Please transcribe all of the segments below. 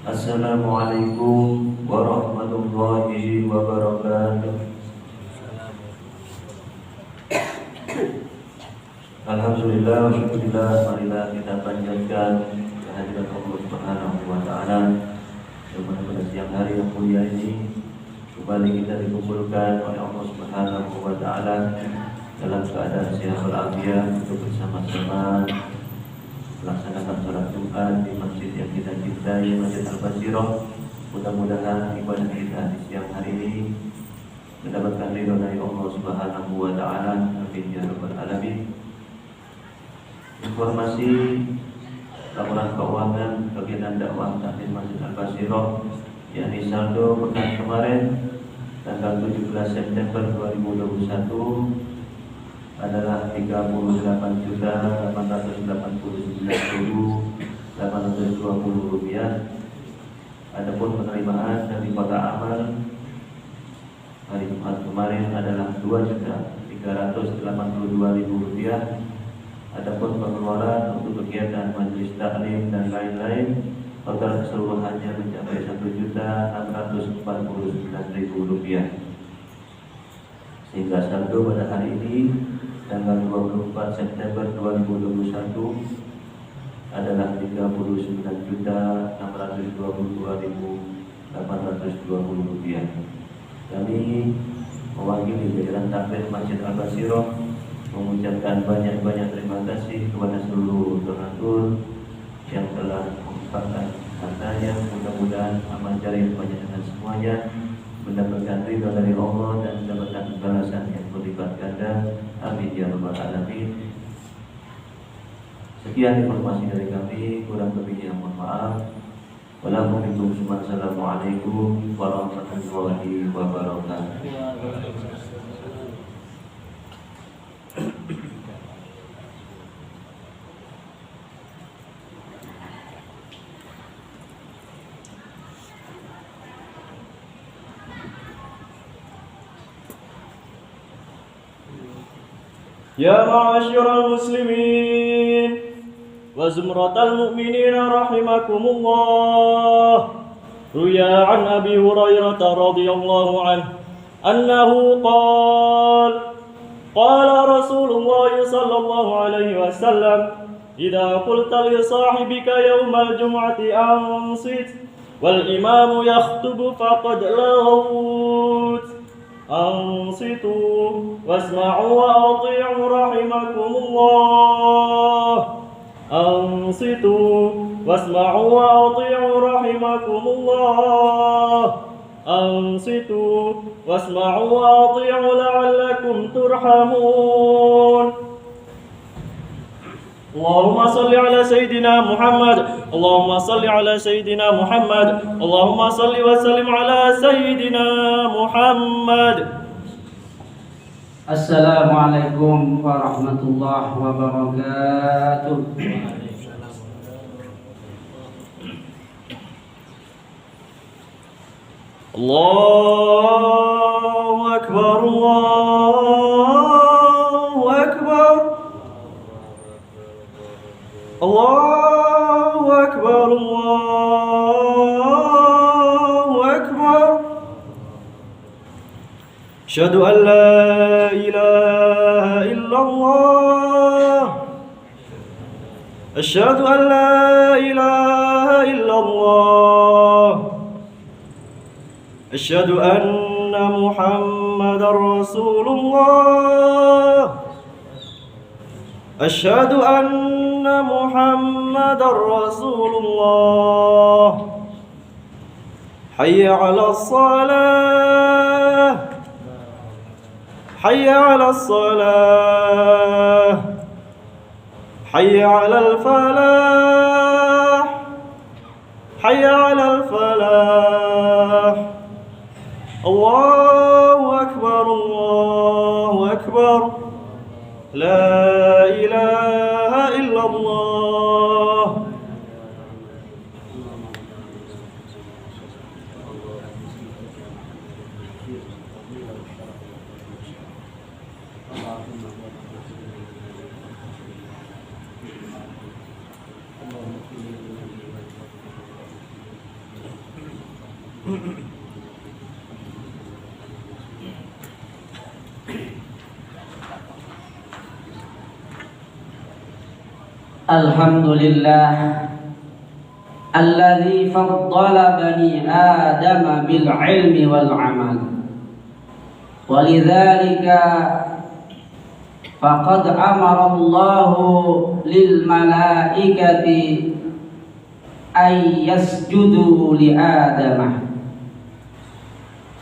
Assalamualaikum warahmatullahi wabarakatuh. Alhamdulillah, syukurillah, marilah kita panjatkan kehadiran Allah Subhanahu wa Ta'ala. Pada siang hari yang mulia ini kembali kita dikumpulkan oleh Allah Subhanahu wa Ta'ala dalam keadaan sehat walafiat untuk bersama-sama melaksanakan sholat Jumat di masjid yang kita cintai, Masjid Al-Basirah. Mudah-mudahan ibadah kita di siang hari ini mendapatkan ridho dari Allah Subhanahu wa Ta'ala. Amin ya rabbal alamin. Informasi laporan keuangan kegiatan dakwah taklim Masjid Al-Basirah, yakni saldo pekan kemarin tanggal 17 September 2021 adalah 38.889.820 rupiah. Adapun penerimaan dari kota amal hari Jumat kemarin adalah 2.382.000 rupiah. Adapun pengeluaran untuk kegiatan majelis taklim dan lain-lain total keseluruhannya mencapai 1.649.000 rupiah. Sehingga saldo pada hari ini tanggal 24 September 2021 adalah 39.622.820 rupiah. Kami mewakili jajaran taklim Masjid Al-Basirah mengucapkan banyak-banyak terima kasih kepada seluruh donatur yang telah menginfakkan hartanya. Mudah-mudahan amal jariah panjenengan semuanya mendapatkan ridha dari Allah dan mendapatkan balasan yang berlipat ganda. Amin ya rabbal alamin. Sekian informasi dari kami, kurang lebihnya mohon maaf. Wassalamualaikum warahmatullahi wabarakatuh. Ya ma'asyiral muslimin wa zumratal mu'minin rahimakumullah. Ruya an Abi Hurairah radhiyallahu anhu annahu qala Rasulullah sallallahu alaihi wasallam idza qulta li sahibika yawmal jum'ati ansit wal imamu yakhthubu faqad laghawt. أنصتوا واسمعوا وأطيعوا رحمكم الله. أنصتوا واسمعوا وأطيعوا رحمكم الله. أنصتوا واسمعوا وأطيعوا لعلكم ترحمون. اللهم صل على سيدنا محمد. اللهم صل على سيدنا محمد. اللهم صل وسلم على سيدنا محمد. Assalamualaikum warahmatullahi wabarakatuh. Allahu Akbar, Allahu Akbar. Allahu Akbar, Allahu Akbar. Asyhadu an la ilaha illallah. Asyhadu an la ilaha illallah. Asyhadu anna Muhammadar Rasulullah. Asyhadu anna Muhammadar Rasulullah. Hayya 'alas shalah. حي على الصلاة حي على الفلاح حي على الفلاح الله أكبر الله أكبر لا إله إلا الله. Alhamdulillah alladzi faddala bani Adam bil ilmi wal amal walidzalika faqad amara Allah lil malaikati ay yasjudu li Adam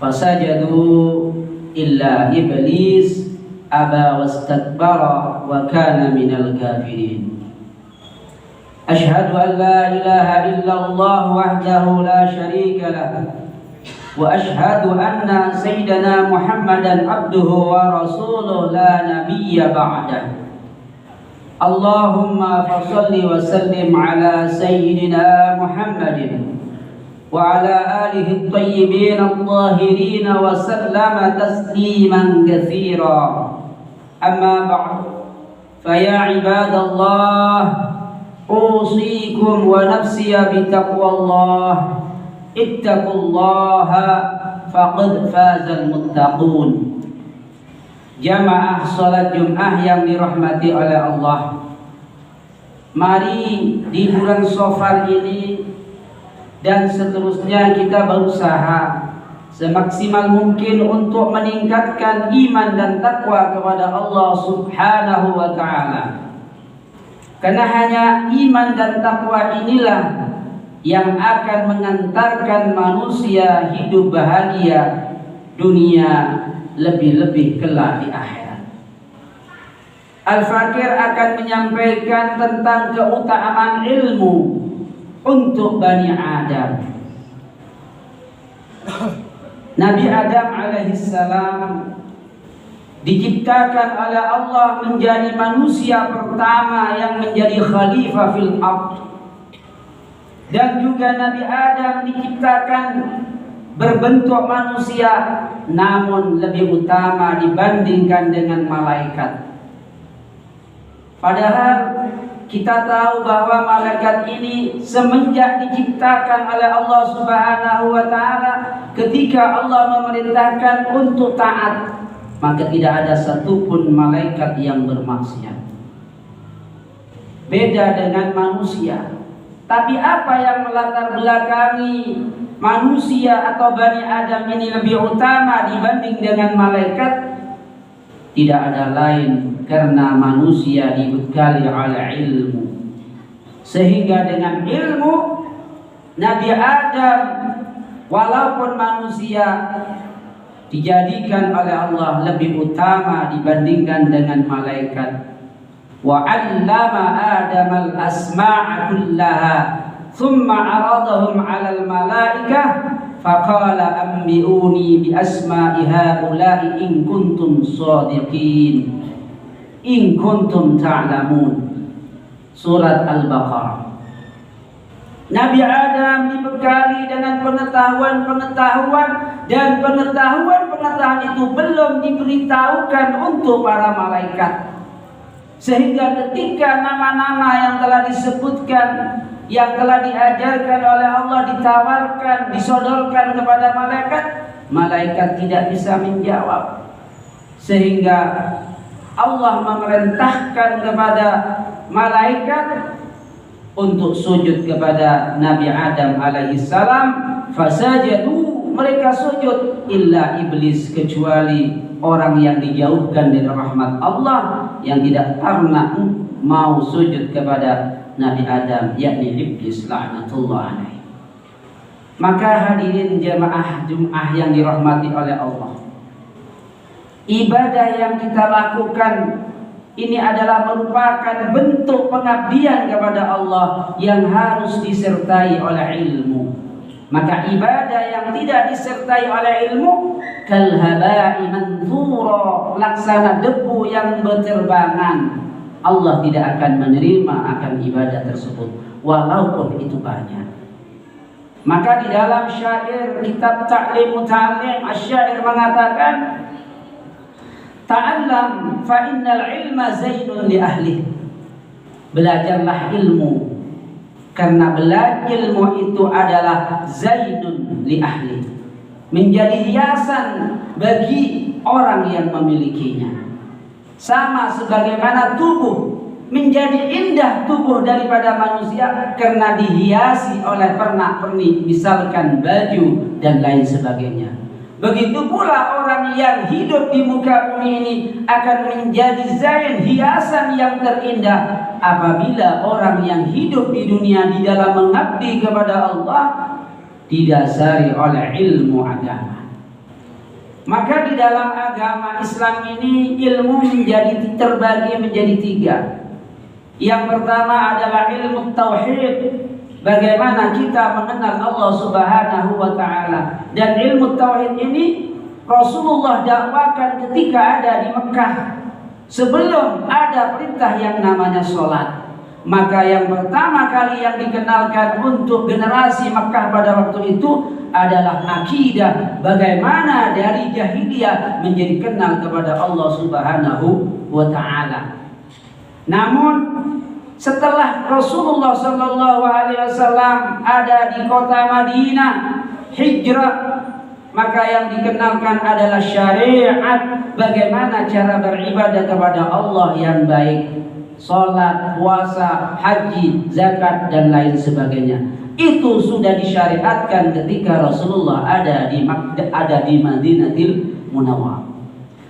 fasajadu illa iblis aba wastakbara wa kana minal kafirin. أشهد أن لا إله إلا الله وحده لا شريك له وأشهد أن سيدنا محمدا عبده ورسوله لا نبي بعده. اللهم فصل وسلم على سيدنا محمد وعلى آله الطيبين الطاهرين وسلم تسليما كثيرا. أما بعد فيا عباد الله أوصيكم ونفسي بتقوى الله اتقوا الله فقد فاز المتقون. Jamaah salat Jumat yang dirahmati oleh Allah, mari di bulan Safar ini dan seterusnya kita berusaha semaksimal mungkin untuk meningkatkan iman dan takwa kepada Allah Subhanahu wa ta'ala. Karena hanya iman dan takwa inilah yang akan mengantarkan manusia hidup bahagia dunia, lebih-lebih kelak di akhirat. Al-Fakir akan menyampaikan tentang keutamaan ilmu untuk Bani Adam. Nabi Adam alaihissalam diciptakan oleh Allah menjadi manusia pertama yang menjadi khalifah fil ardh. Dan juga Nabi Adam diciptakan berbentuk manusia namun lebih utama dibandingkan dengan malaikat. Padahal kita tahu bahwa malaikat ini semenjak diciptakan oleh Allah Subhanahu wa ta'ala, ketika Allah memerintahkan untuk taat, maka tidak ada satupun malaikat yang bermaksiat. Beda dengan manusia. Tapi apa yang melatar belakangi manusia atau Bani Adam ini lebih utama dibanding dengan malaikat? Tidak ada lain karena manusia dibekali oleh ilmu. Sehingga dengan ilmu Nabi Adam walaupun manusia dijadikan oleh Allah lebih utama dibandingkan dengan malaikat. Wa 'allama Adam al-asma'a kullaha thumma 'aradahum 'ala al-malaikah faqala anbi'uni bi asma'i haula'i in kuntum shadiqin in kuntum ta'lamun. Surat Al-Baqarah. Nabi Adam dibekali dengan pengetahuan dan pengetahuan itu belum diberitahukan untuk para malaikat. Sehingga ketika nama-nama yang telah disebutkan, yang telah diajarkan oleh Allah ditawarkan, disodorkan kepada malaikat, malaikat tidak bisa menjawab. Sehingga Allah memerintahkan kepada malaikat untuk sujud kepada Nabi Adam alaihissalam. Fasajadu, mereka sujud, illa iblis, kecuali orang yang dijauhkan dari rahmat Allah, yang tidak pernah mau sujud kepada Nabi Adam, yakni iblis laknatullah alaihi. Maka hadirin jamaah Jumat yang dirahmati oleh Allah, ibadah yang kita lakukan ini adalah merupakan bentuk pengabdian kepada Allah yang harus disertai oleh ilmu. Maka ibadah yang tidak disertai oleh ilmu kalhaba'i manthura, laksana debu yang berterbangan. Allah tidak akan menerima akan ibadah tersebut walaupun itu banyak. Maka di dalam syair kitab Ta'lim Muta'allim, asy-syair mengatakan, ta'allam fa innal ilma zainun li ahli. Belajarlah ilmu karena ilmu itu adalah zainun li ahli, menjadi hiasan bagi orang yang memilikinya. Sama sebagaimana tubuh menjadi indah tubuh daripada manusia karena dihiasi oleh pernak-pernik, misalkan baju dan lain sebagainya. Begitu pula orang yang hidup di muka bumi ini akan menjadi zain, hiasan yang terindah apabila orang yang hidup di dunia di dalam mengabdi kepada Allah didasari oleh ilmu agama. Maka di dalam agama Islam ini ilmu terbagi menjadi 3. Yang pertama adalah ilmu tauhid, bagaimana kita mengenal Allah Subhanahu wa taala. Dan ilmu tauhid ini Rasulullah dakwakan ketika ada di Mekah sebelum ada perintah yang namanya sholat. Maka yang pertama kali yang dikenalkan untuk generasi Mekah pada waktu itu adalah akidah, bagaimana dari jahiliyah menjadi kenal kepada Allah Subhanahu wa taala. Namun setelah Rasulullah sallallahu alaihi wasallam ada di kota Madinah, hijrah, maka yang dikenalkan adalah syariat, bagaimana cara beribadah kepada Allah yang baik. Salat, puasa, haji, zakat dan lain sebagainya. Itu sudah disyariatkan ketika Rasulullah ada di Madinatul Munawwarah.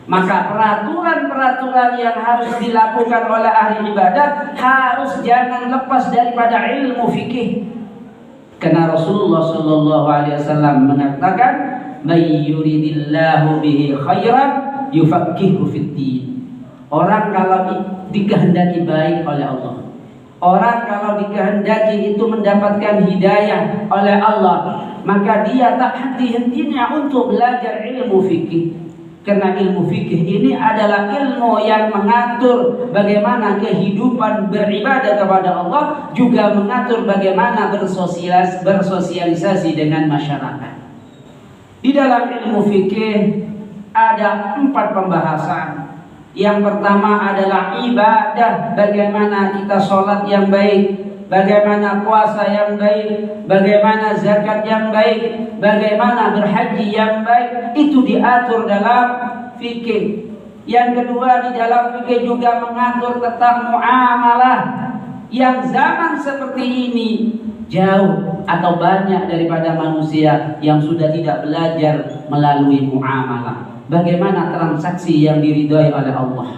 Maka peraturan-peraturan yang harus dilakukan oleh ahli ibadah harus jangan lepas daripada ilmu fikih. Karena Rasulullah sallallahu alaihi wasallam mengatakan, "May yuridillahu bihi khairan yufaqihuhu fid-din." Orang kalau dikehendaki baik oleh Allah, orang kalau dikehendaki itu mendapatkan hidayah oleh Allah, maka dia tak henti-hentinya untuk belajar ilmu fikih. Karena ilmu fikih ini adalah ilmu yang mengatur bagaimana kehidupan beribadah kepada Allah, juga mengatur bagaimana bersosialisasi dengan masyarakat. Di dalam ilmu fikih ada 4 pembahasan. Yang pertama adalah ibadah, bagaimana kita sholat yang baik, bagaimana puasa yang baik, bagaimana zakat yang baik, bagaimana berhaji yang baik, itu diatur dalam fikih. Yang kedua, di dalam fikih juga mengatur tentang muamalah, yang zaman seperti ini jauh atau banyak daripada manusia yang sudah tidak belajar melalui muamalah. Bagaimana transaksi yang diridhai oleh Allah.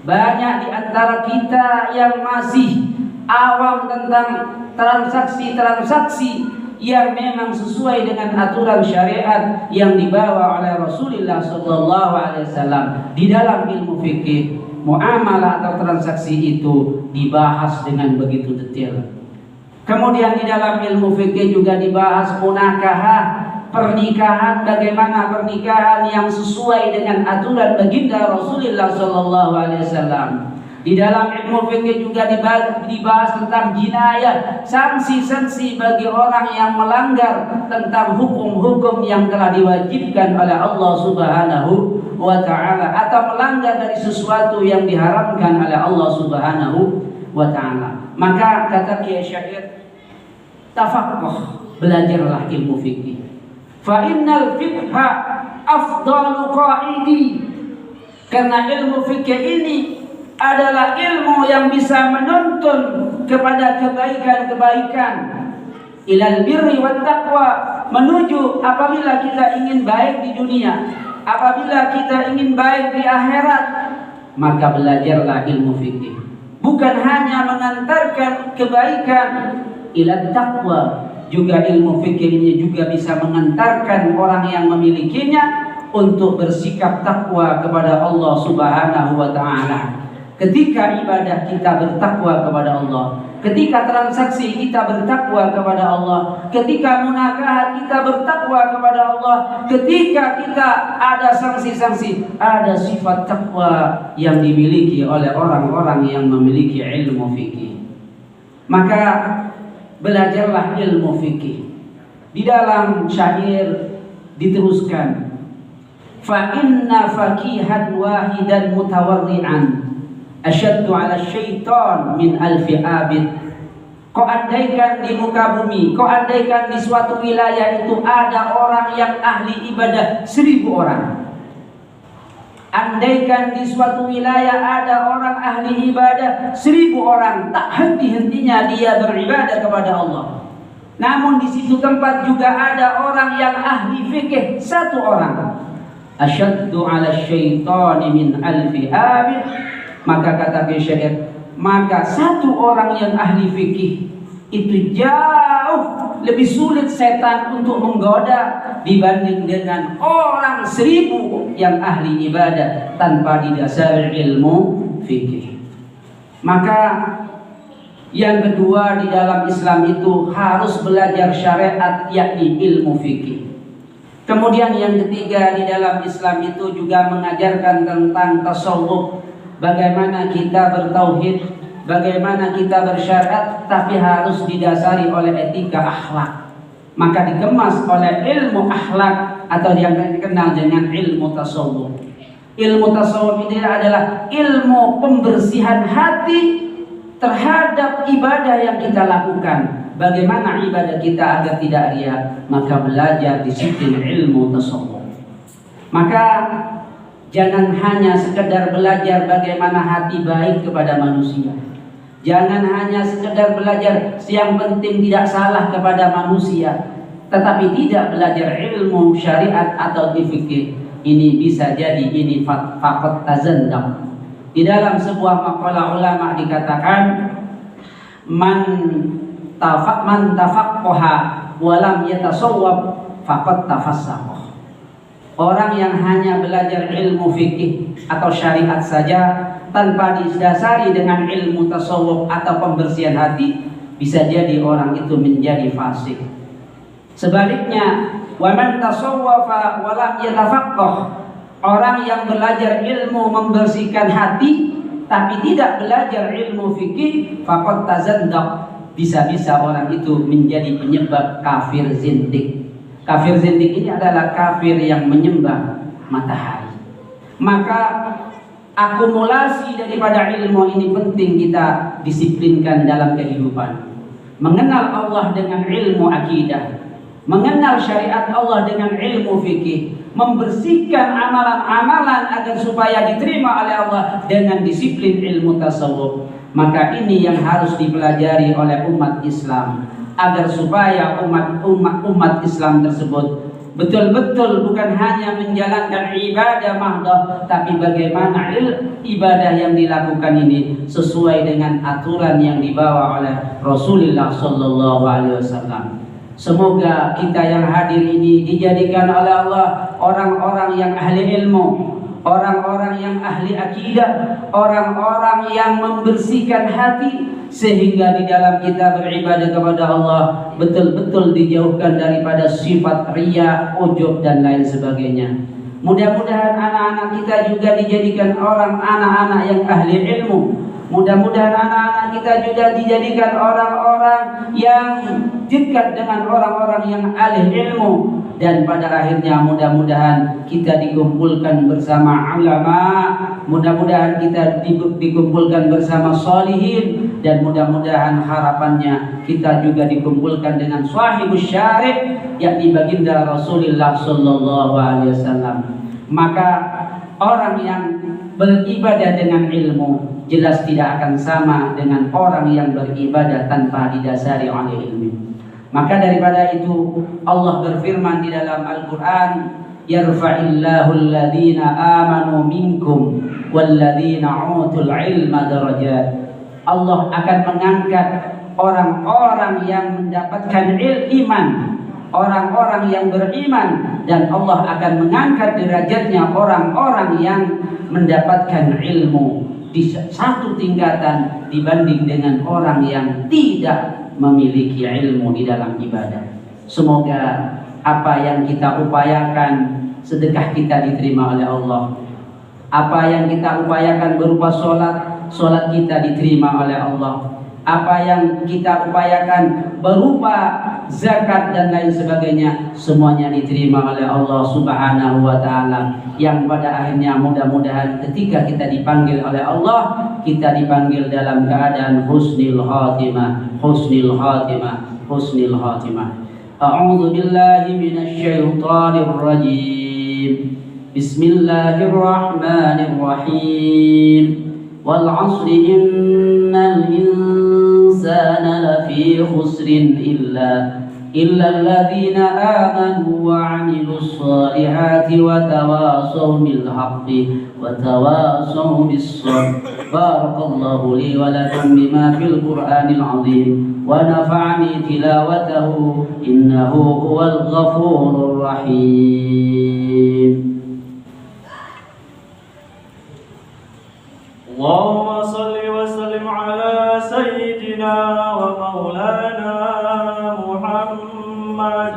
Banyak di antara kita yang masih awam tentang transaksi-transaksi yang memang sesuai dengan aturan syariat yang dibawa oleh Rasulullah SAW. Di dalam ilmu fikih, muamalah atau transaksi itu dibahas dengan begitu detail. Kemudian di dalam ilmu fikih juga dibahas munakahah, pernikahan, bagaimana pernikahan yang sesuai dengan aturan baginda Rasulullah SAW. Di dalam ilmu fikih juga dibahas tentang jinayah, sanksi-sanksi bagi orang yang melanggar tentang hukum-hukum yang telah diwajibkan oleh Allah Subhanahu wa taala, atau melanggar dari sesuatu yang diharamkan oleh Allah Subhanahu wa taala. Maka kata Kiai Syair, tafaqquh, belajarlah ilmu fikih. Fa innal fiqha afdalu qaidi. Karena ilmu fikih ini adalah ilmu yang bisa menuntun kepada kebaikan-kebaikan, ilal birri wat taqwa, menuju apabila kita ingin baik di dunia, apabila kita ingin baik di akhirat, maka belajarlah ilmu fikih. Bukan hanya mengantarkan kebaikan ilal taqwa, juga ilmu fikih ini juga bisa mengantarkan orang yang memilikinya untuk bersikap takwa kepada Allah Subhanahu wa taala. Ketika ibadah kita bertakwa kepada Allah, ketika transaksi kita bertakwa kepada Allah, ketika munakahat kita bertakwa kepada Allah, ketika kita ada sanksi-sanksi, ada sifat takwa yang dimiliki oleh orang-orang yang memiliki ilmu fikih. Maka belajarlah ilmu fikih. Di dalam syair diteruskan, fa inna faqihan wahidan mutawarri'an asyaddu 'ala syaitan min alfi abid. Kau andaikan di muka bumi, kau andaikan di suatu wilayah itu ada orang yang ahli ibadah 1000 orang. Andaikan di suatu wilayah ada orang ahli ibadah 1000 orang, tak henti-hentinya dia beribadah kepada Allah. Namun di situ tempat juga ada orang yang ahli fikih 1 orang. Asyaddu 'ala syaitani min alfi abid. Maka kata syair, maka 1 orang yang ahli fikih itu jauh lebih sulit setan untuk menggoda dibanding dengan orang 1000 yang ahli ibadah tanpa didasari ilmu fikih. Maka yang kedua di dalam Islam itu harus belajar syariat, yakni ilmu fikih. Kemudian yang ketiga di dalam Islam itu juga mengajarkan tentang tasawuf. Bagaimana kita bertauhid, bagaimana kita bersyariat, tapi harus didasari oleh etika akhlak. Maka dikemas oleh ilmu akhlak atau yang dikenal dengan ilmu tasawuf. Ilmu tasawuf ini adalah ilmu pembersihan hati terhadap ibadah yang kita lakukan. Bagaimana ibadah kita agar tidak riya, maka belajar disiplin ilmu tasawuf. Maka jangan hanya sekedar belajar bagaimana hati baik kepada manusia. Jangan hanya sekedar belajar yang penting tidak salah kepada manusia, tetapi tidak belajar ilmu syariat atau fikih. Ini bisa jadi ini faqat tazandaq. Di dalam sebuah maqalah ulama dikatakan, man tafaqqaha wa lam yatasawwab faqad tafassaqah. Orang yang hanya belajar ilmu fikih atau syariat saja tanpa didasari dengan ilmu tasawuf atau pembersihan hati, bisa jadi orang itu menjadi fasik. Sebaliknya, wa man tasawwafa wa lam yatafaqqah, orang yang belajar ilmu membersihkan hati tapi tidak belajar ilmu fikih, faqad tazandaq, bisa-bisa orang itu menjadi penyebab kafir zindik. Kafir zindik ini adalah kafir yang menyembah matahari. Maka akumulasi daripada ilmu ini penting kita disiplinkan dalam kehidupan. Mengenal Allah dengan ilmu akidah, mengenal syariat Allah dengan ilmu fikih, membersihkan amalan-amalan agar supaya diterima oleh Allah dengan disiplin ilmu tasawuf. Maka ini yang harus dipelajari oleh umat Islam, agar supaya umat Islam tersebut betul-betul bukan hanya menjalankan ibadah mahdoh, tapi bagaimana ibadah yang dilakukan ini sesuai dengan aturan yang dibawa oleh Rasulullah Sallallahu Alaihi Wasallam. Semoga kita yang hadir ini dijadikan oleh Allah orang-orang yang ahli ilmu, orang-orang yang ahli akidah, orang-orang yang membersihkan hati, sehingga di dalam kita beribadah kepada Allah betul-betul dijauhkan daripada sifat riya, ujub dan lain sebagainya. Mudah-mudahan anak-anak kita juga dijadikan anak-anak yang ahli ilmu. Mudah-mudahan anak-anak kita juga dijadikan orang-orang yang dekat dengan orang-orang yang ahli ilmu. Dan pada akhirnya mudah-mudahan kita dikumpulkan bersama ulama, mudah-mudahan kita dikumpulkan bersama sholihin, dan mudah-mudahan harapannya kita juga dikumpulkan dengan sahibus syarih, yakni baginda Rasulullah Sallallahu Alaihi Wasallam. Maka orang yang beribadah dengan ilmu jelas tidak akan sama dengan orang yang beribadah tanpa didasari oleh ilmu. Maka daripada itu Allah berfirman di dalam Al-Quran, yarfa'illahu alladhina amanu minkum walladhina utul ilma darajat. Allah akan mengangkat orang-orang yang mendapatkan iman orang-orang yang beriman, dan Allah akan mengangkat derajatnya orang-orang yang mendapatkan ilmu di satu tingkatan dibanding dengan orang yang tidak memiliki ilmu di dalam ibadah. Semoga apa yang kita upayakan, sedekah kita diterima oleh Allah. Apa yang kita upayakan berupa sholat kita diterima oleh Allah. Apa yang kita upayakan berupa zakat dan lain sebagainya, semuanya diterima oleh Allah Subhanahu wa Ta'ala. Yang pada akhirnya mudah-mudahan ketika kita dipanggil oleh Allah, kita dipanggil dalam keadaan husnul khatimah, husnul khatimah, husnul khatimah. A'udzu billahi minasy syaithanir rajim. Bismillahirrahmanirrahim. Wal 'asri innal insana lafi khusrin illa alladhina amanu wa 'amilus solihati wa tawasaw bil haqqi wa tawasaw bis sabr. Barakallahu li wa lakum bima fil Qur'anil 'azim wa nafa'ani tilawatahu innahu huwal ghafurur rahim. اللهم صل وسلم على سيدنا ومولانا محمد.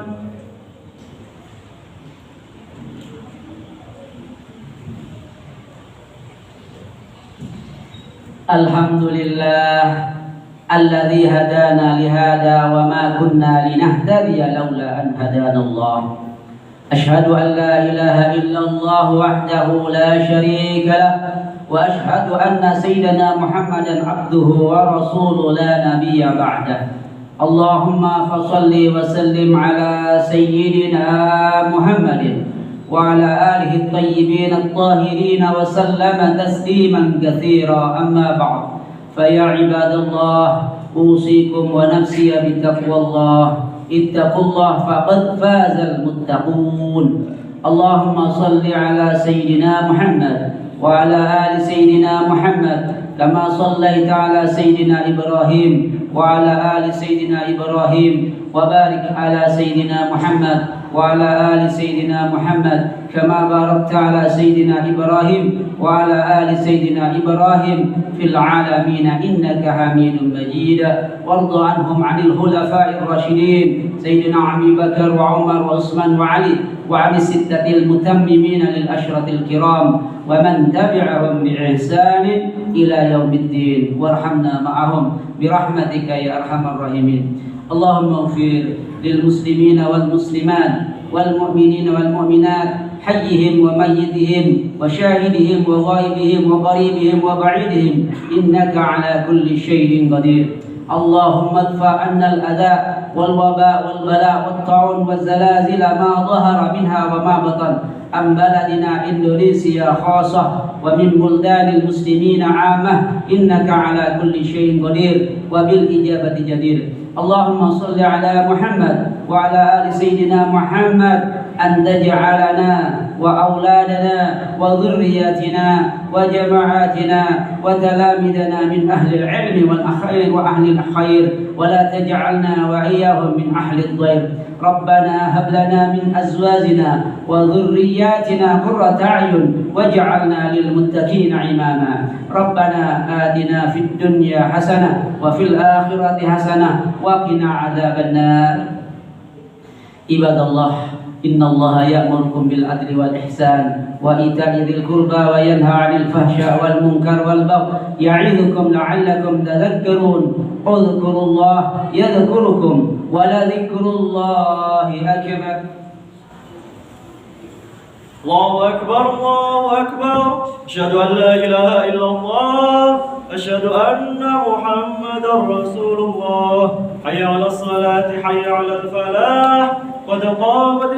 الحمد لله الذي هدانا لهذا وما كنا لنهتدي لولا أن هدانا الله. أشهد أن لا إله إلا الله وحده لا شريك له، وأشهد أن سيدنا محمدا عبده ورسوله لا نبي بعده. اللهم فصل وسلم على سيدنا محمد وعلى آله الطيبين الطاهرين وسلم تسليما كثيرا. أما بعد، فيا عباد الله، أوصيكم ونفسي بتقوى الله. اتقوا الله فقد فاز المتقون. اللهم صل على سيدنا محمد وعلى آل سيدنا محمد كما صليت على سيدنا إبراهيم وعلى آل سيدنا إبراهيم، وبارك على سيدنا محمد وعلى آل سيدنا محمد كما باركت على سيدنا إبراهيم وعلى آل سيدنا إبراهيم في العالمين إنك حميد مجيد. وارض عنهم عن الخلفاء الراشدين سيدنا أبي بكر وعمر وعثمان وعلي، وعن الستة المتممين للأشرة الكرام، ومن تبعهم بإحسان إلى يوم الدين، وارحمنا معهم برحمتك يا أرحم الراحمين. اللهم اغفر للمسلمين والمسلمات والمؤمنين والمؤمنات، حيهم وميتهم وشاهدهم وغائبهم وقريبهم وبعيدهم، إنك على كل شيء قدير. اللهم ادفع عنا الأذى والوباء والبلاء والطاعون والزلازل ما ظهر منها وما بطن عن بلدنا إندونيسيا خاصة ومن بلدان المسلمين عامة، إنك على كل شيء قدير وبالإجابة جدير. اللهم صل على محمد وعلى آل سيدنا محمد أن تجعلنا وأولادنا وذرياتنا وجماعاتنا وتلامذنا من أهل العلم والخير وأهل الخير، ولا تجعلنا وإياهم من أهل الضير. ربنا هب لنا من أزواجنا وذرياتنا قرة أعين واجعلنا للمتقين إماما. ربنا آتنا في الدنيا حسنة وفي الآخرة حسنة وقنا عذاب النار. عباد الله، إن الله يأمركم بالعدل والإحسان وإيتاء ذي القربى وينهى عن الفحشاء والمنكر والبغي يعظكم لعلكم تذكرون. اذكروا الله يذكركم ولذكر الله أكبر. الله أكبر، الله أكبر. أشهد أن لا إله إلا الله، أشهد أن محمدا رسول الله. حي على الصلاة، حي على الفلاح، قد قامت